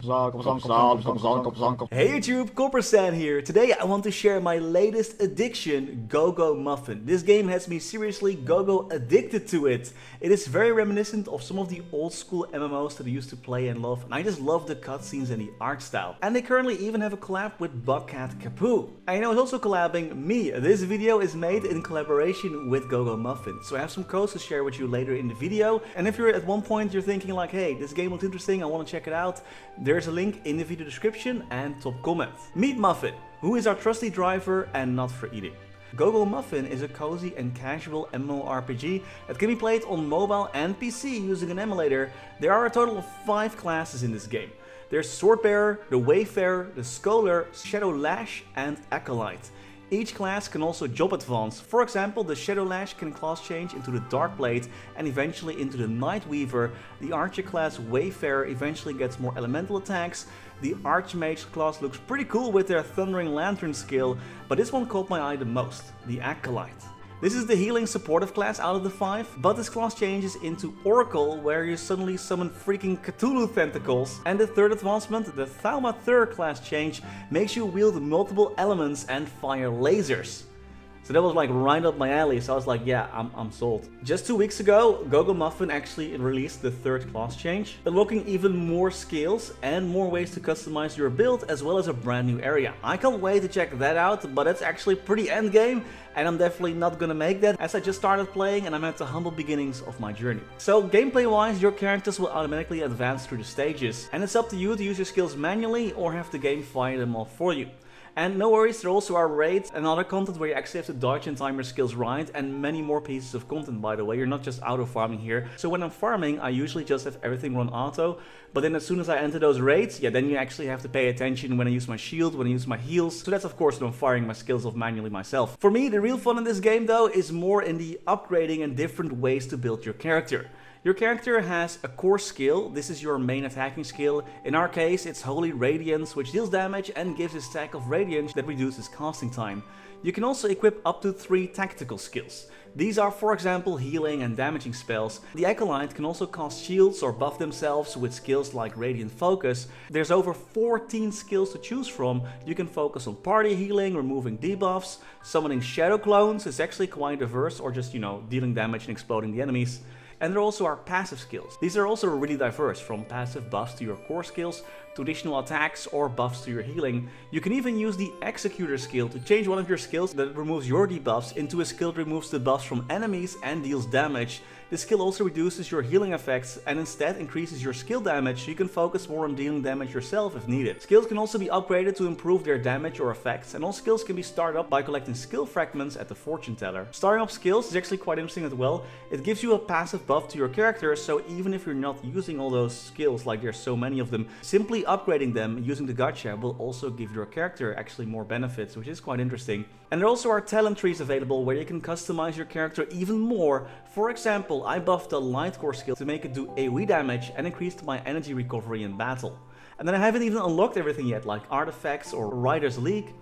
Hey YouTube, Coppersan here. Today I want to share my latest addiction, Go Go Muffin. This game has me seriously go-go addicted to it. It is very reminiscent of some of the old school MMOs that I used to play and love, and I just love the cutscenes and the art style. And they currently even have a collab with Bugcat Capoo. I know it's also collabing me. This video is made in collaboration with Go Go Muffin, so I have some codes to share with you later in the video. And if you're at one point you're thinking like, hey, this game looks interesting, I want to check it out, there's a link in the video description and top comment. Meet Muffin, who is our trusty driver and not for eating. Go Go Muffin is a cozy and casual MMORPG that can be played on mobile and PC using an emulator. There are a total of 5 classes in this game. There's Swordbearer, the Wayfarer, the Scholar, Shadow Lash and Acolyte. Each class can also job advance. For example, the Shadow Lash can class change into the Dark Blade and eventually into the Night Weaver. The Archer class Wayfarer eventually gets more elemental attacks. The Archmage class looks pretty cool with their Thundering Lantern skill, but this one caught my eye the most, the Acolyte. This is the healing supportive class out of the 5, but this class changes into Oracle, where you suddenly summon freaking Cthulhu tentacles. And the third advancement, the Thauma Thur class change, makes you wield multiple elements and fire lasers. So that was like right up my alley, so I was like, yeah, I'm sold. Just 2 weeks ago, Go Go Muffin actually released the third class change, unlocking even more skills and more ways to customize your build, as well as a brand new area. I can't wait to check that out, but it's actually pretty endgame, and I'm definitely not gonna make that, as I just started playing and I'm at the humble beginnings of my journey. So gameplay wise, your characters will automatically advance through the stages, and it's up to you to use your skills manually or have the game fire them off for you. And no worries, there also are raids and other content where you actually have to dodge and time your skills right, and many more pieces of content, by the way. You're not just auto farming here. So when I'm farming, I usually just have everything run auto, but then as soon as I enter those raids, yeah, then you actually have to pay attention when I use my shield, when I use my heals. So that's of course when I'm firing my skills off manually myself. For me, the real fun in this game though is more in the upgrading and different ways to build your character. Your character has a core skill. This is your main attacking skill. In our case, it's Holy Radiance, which deals damage and gives a stack of radiance that reduces casting time. You can also equip up to 3 tactical skills. These are, for example, healing and damaging spells. The Acolyte can also cast shields or buff themselves with skills like Radiant Focus. There's over 14 skills to choose from. You can focus on party healing, removing debuffs, summoning shadow clones is actually quite diverse, or just, dealing damage and exploding the enemies. And there also are passive skills. These are also really diverse, from passive buffs to your core skills, to additional attacks or buffs to your healing. You can even use the Executor skill to change one of your skills that removes your debuffs into a skill that removes the buffs from enemies and deals damage. This skill also reduces your healing effects and instead increases your skill damage, so you can focus more on dealing damage yourself if needed. Skills can also be upgraded to improve their damage or effects, and all skills can be started up by collecting skill fragments at the fortune teller. Starting up skills is actually quite interesting as well. It gives you a passive buff to your character, so even if you're not using all those skills, like there's so many of them, simply upgrading them using the gacha will also give your character actually more benefits, which is quite interesting. And there also are talent trees available where you can customize your character even more. For example, I buffed the light core skill to make it do AoE damage and increased my energy recovery in battle. And then I haven't even unlocked everything yet, like artifacts or Rider's League.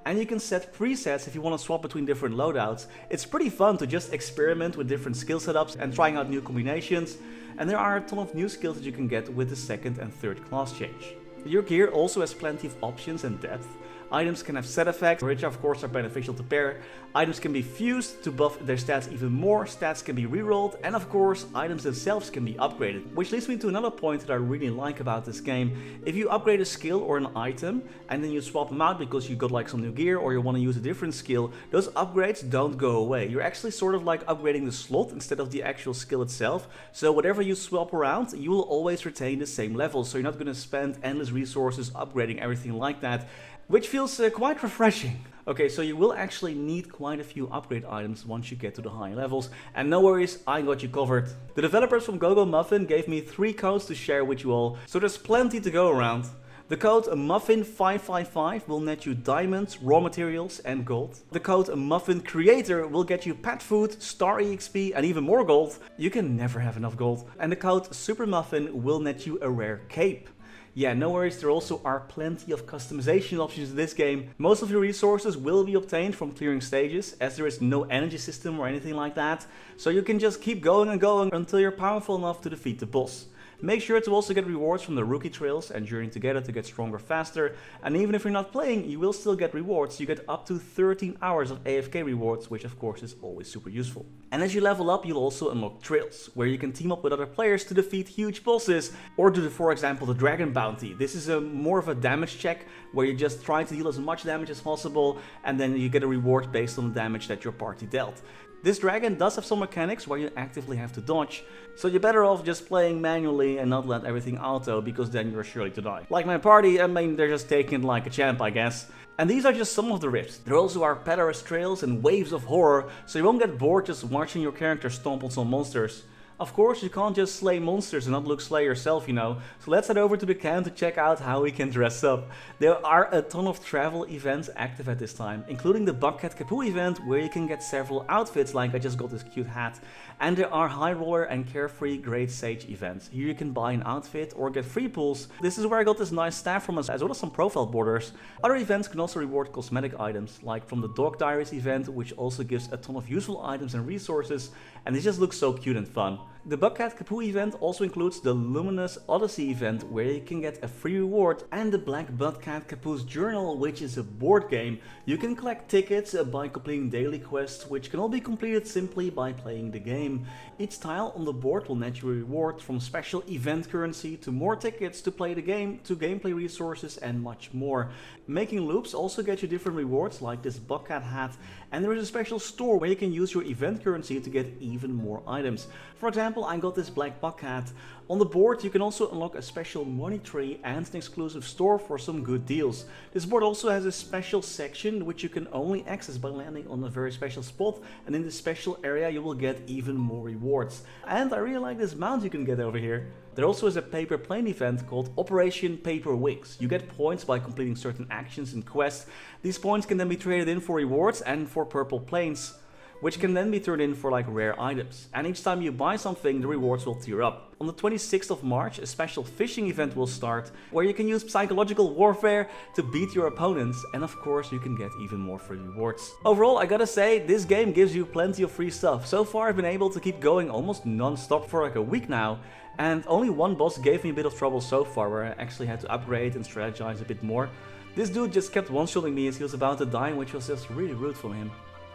And you can set presets if you want to swap between different loadouts. It's pretty fun to just experiment with different skill setups and trying out new combinations. And there are a ton of new skills that you can get with the second and third class change. Your gear also has plenty of options and depth. Items can have set effects, which of course are beneficial to pair. Items can be fused to buff their stats even more, stats can be rerolled, and of course items themselves can be upgraded. Which leads me to another point that I really like about this game. If you upgrade a skill or an item and then you swap them out because you got like some new gear or you want to use a different skill, those upgrades don't go away. You're actually sort of like upgrading the slot instead of the actual skill itself. So whatever you swap around, you will always retain the same level, so you're not going to spend endless resources upgrading everything like that, which feels quite refreshing. Okay, so you will actually need quite a few upgrade items once you get to the high levels, and no worries, I got you covered. The developers from Go Go Muffin gave me 3 codes to share with you all, so there's plenty to go around. The code Muffin555 will net you diamonds, raw materials and gold. The code MUFFINCREATOR will get you pet food, star EXP and even more gold. You can never have enough gold. And the code SUPERMUFFIN will net you a rare cape. Yeah, no worries, there also are plenty of customization options in this game. Most of your resources will be obtained from clearing stages, as there is no energy system or anything like that. So you can just keep going and going until you're powerful enough to defeat the boss. Make sure to also get rewards from the rookie trails and journey together to get stronger faster. And even if you're not playing, you will still get rewards. You get up to 13 hours of AFK rewards, which of course is always super useful. And as you level up, you'll also unlock trails, where you can team up with other players to defeat huge bosses, or do, for example, the dragon bounty. This is more of a damage check, where you just try to deal as much damage as possible, and then you get a reward based on the damage that your party dealt. This dragon does have some mechanics where you actively have to dodge, so you're better off just playing manually and not let everything auto, because then you're surely to die. Like my party, I mean, they're just taking it like a champ, I guess. And these are just some of the rifts. There also are perilous trails and waves of horror, so you won't get bored just watching your character stomp on some monsters. Of course, you can't just slay monsters and not look slay yourself, you know. So let's head over to the camp to check out how we can dress up. There are a ton of travel events active at this time, including the Bucket Capoo event, where you can get several outfits, like I just got this cute hat. And there are High Roller and Carefree Great Sage events. Here you can buy an outfit or get free pulls. This is where I got this nice staff from, as well as some profile borders. Other events can also reward cosmetic items, like from the Dog Diaries event, which also gives a ton of useful items and resources, and it just looks so cute and fun. The Bucket Capoo event also includes the Luminous Odyssey event, where you can get a free reward, and the Black Bucket Capoo's Journal, which is a board game. You can collect tickets by completing daily quests, which can all be completed simply by playing the game. Each tile on the board will net you a reward, from special event currency to more tickets to play the game, to gameplay resources and much more. Making loops also gets you different rewards, like this Bucket hat, and there is a special store where you can use your event currency to get even more items. For example, I got this black buck hat. On the board you can also unlock a special money tree and an exclusive store for some good deals. This board also has a special section which you can only access by landing on a very special spot, and in this special area you will get even more rewards. And I really like this mount you can get over here. There also is a paper plane event called Operation Paper Wings. You get points by completing certain actions and quests. These points can then be traded in for rewards and for purple planes, which can then be turned in for like rare items. And each time you buy something, the rewards will tier up. On the 26th of March, a special fishing event will start, where you can use psychological warfare to beat your opponents, and of course you can get even more free rewards. Overall, I gotta say, this game gives you plenty of free stuff. So far I've been able to keep going almost non-stop for like a week now, and only one boss gave me a bit of trouble so far, where I actually had to upgrade and strategize a bit more. This dude just kept one-shotting me as he was about to die, which was just really rude from him.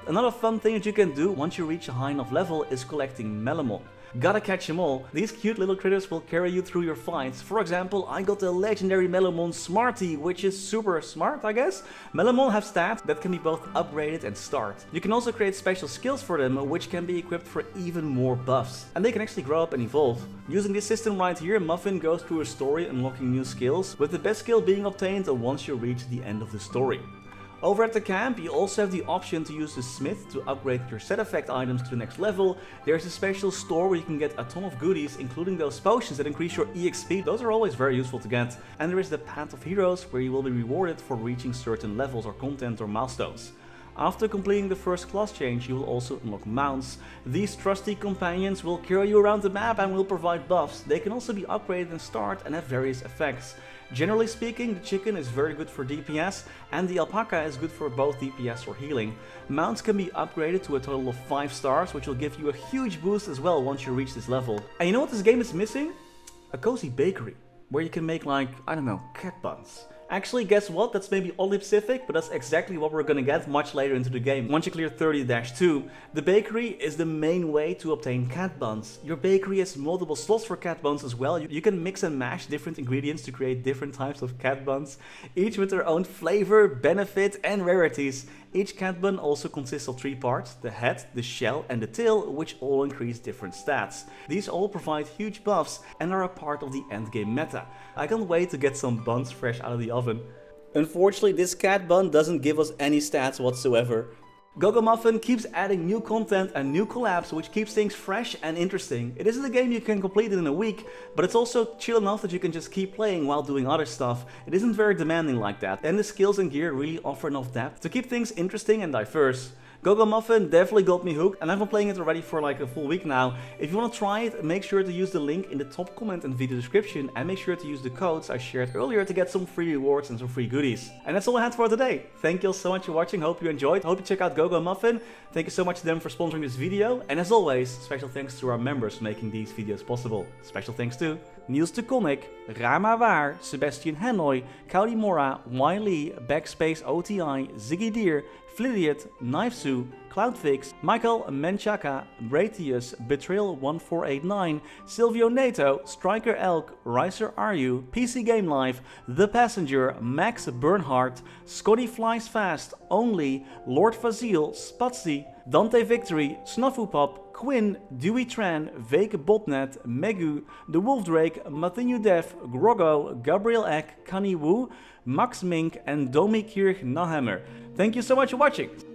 Another fun thing that you can do once you reach a high enough level is collecting Melamon. Gotta catch them all. These cute little critters will carry you through your fights. For example, I got the legendary Melamon Smarty, which is super smart, I guess. Melamon have stats that can be both upgraded and starred. You can also create special skills for them, which can be equipped for even more buffs. And they can actually grow up and evolve. Using this system right here, Muffin goes through a story unlocking new skills, with the best skill being obtained once you reach the end of the story. Over at the camp, you also have the option to use the smith to upgrade your set effect items to the next level. There's a special store where you can get a ton of goodies, including those potions that increase your EXP. Those are always very useful to get. And there is the Path of Heroes, where you will be rewarded for reaching certain levels or content or milestones. After completing the first class change, you will also unlock mounts. These trusty companions will carry you around the map and will provide buffs. They can also be upgraded and starred and have various effects. Generally speaking, the chicken is very good for DPS, and the alpaca is good for both DPS or healing. Mounts can be upgraded to a total of 5 stars, which will give you a huge boost as well once you reach this level. And you know what this game is missing? A cozy bakery, where you can make like, I don't know, cat buns. Actually, guess what? That's maybe oddly specific, but that's exactly what we're gonna get much later into the game. Once you clear 30-2, the bakery is the main way to obtain cat buns. Your bakery has multiple slots for cat buns as well. You can mix and mash different ingredients to create different types of cat buns, each with their own flavor, benefit and rarities. Each cat bun also consists of 3 parts, the head, the shell and the tail, which all increase different stats. These all provide huge buffs and are a part of the endgame meta. I can't wait to get some buns fresh out of the oven. Unfortunately, this cat bun doesn't give us any stats whatsoever. Go Go Muffin keeps adding new content and new collabs, which keeps things fresh and interesting. It isn't a game you can complete in a week, but it's also chill enough that you can just keep playing while doing other stuff. It isn't very demanding like that, and the skills and gear really offer enough depth to keep things interesting and diverse. Go Go Muffin definitely got me hooked, and I've been playing it already for like a full week now. If you want to try it, make sure to use the link in the top comment and video description, and make sure to use the codes I shared earlier to get some free rewards and some free goodies. And that's all I had for today. Thank you all so much for watching, hope you enjoyed, hope you check out Go Go Muffin. Thank you so much to them for sponsoring this video, and as always, special thanks to our members for making these videos possible. Special thanks to Niels de Coninck, Raar, Maar, Waar, Sebastian Hanøy, Caudimorda, Wiley, BackSpaceOTI, Ziggy, Flidiot, Knivesu, Cloudfix, Michael, Menchaca, Raythius, Betrayal1489, Sylvio, Neto, StrikerElk, Ryaiser, Aryu, PCGAMELIFE, The Passenger, Max Bernhardt, Scotty Flies Fast, Only, Lord Fazil, Spatsy, Dante Victory, Snufflepop, Quinn, Dewey Tran, Vake Botnet, Megu, The Wolf Drake, Mathinu Dev, Groggo, Gabriel Eck, Knivesu, Max Mink, and Domi Kirch-nehammer. Thank you so much for watching.